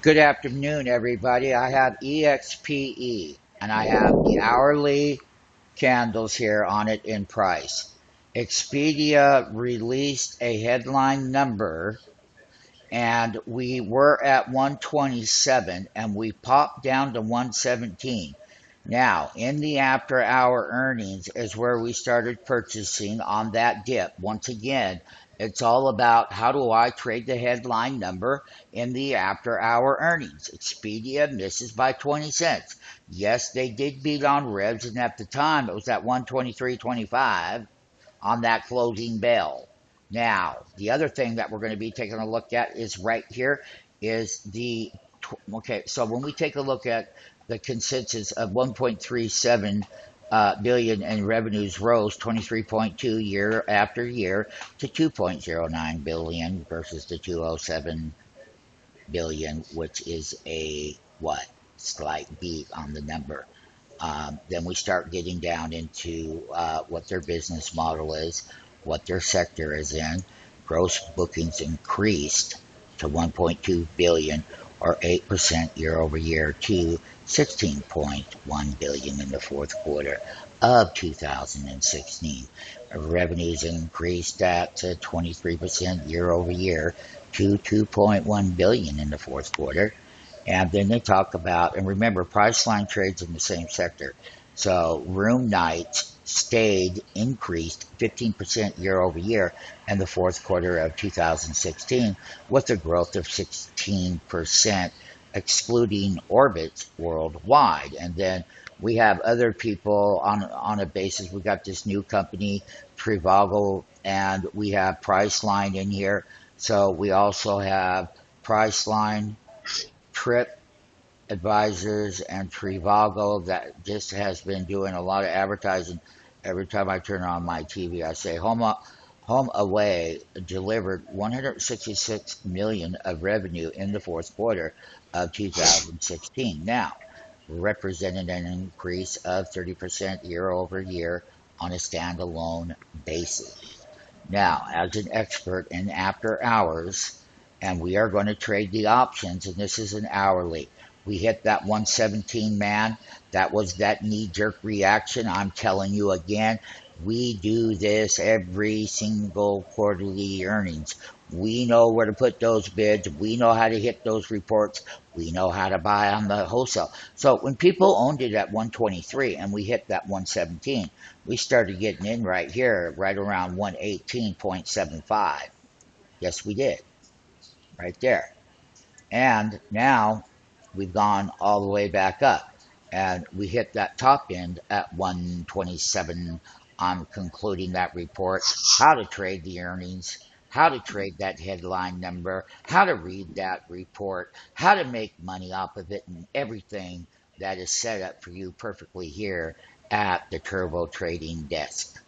Good afternoon, everybody. I have EXPE and I have the hourly candles here on it in price. Expedia released a headline number and we were at 127 and we popped down to 117. Now, in the after hour earnings is where we started purchasing on that dip. Once again, it's all about how do I trade the headline number in the after hour earnings. Expedia misses by 20 cents. Yes, they did beat on revs, and at the time it was at 123.25 on that closing bell. Now, the other thing that we're going to be taking a look at is right here is okay, so when we take a look at the consensus of 1.37 billion in revenues rose 23.2 year after year to 2.09 billion versus the 207 billion, which is a what? Slight beat on the number. Then we start getting down into what their business model is, what their sector is in. Gross bookings increased to 1.2 billion or 8% year over year to 16.1 billion in the fourth quarter of 2016. Revenues increased at 23% year over year to 2.1 billion in the fourth quarter. And then they talk about, and remember, Priceline trades in the same sector. So room nights stayed increased 15% year over year in the fourth quarter of 2016, with a growth of 16% excluding orbits worldwide. And then we have other people on a basis. We got this new company, Trivago, and we have Priceline in here. So we also have Priceline, Trip Advisors, and Trivago that just has been doing a lot of advertising. Every time I turn on my TV, I say Home Away delivered 166 million of revenue in the fourth quarter of 2016. Now, represented an increase of 30% year over year on a standalone basis. Now, as an expert in after hours, and we are going to trade the options, and this is an hourly. We hit that 117, man. That was that knee jerk reaction. I'm telling you again, we do this every single quarterly earnings. We know where to put those bids. We know how to hit those reports. We know how to buy on the wholesale. So when people owned it at 123 and we hit that 117, we started getting in right here, right around 118.75. Yes, we did, right there. And now we've gone all the way back up and we hit that top end at 127 on concluding that report, how to trade the earnings, how to trade that headline number, how to read that report, how to make money off of it, and everything that is set up for you perfectly here at the Turbo Trading Desk.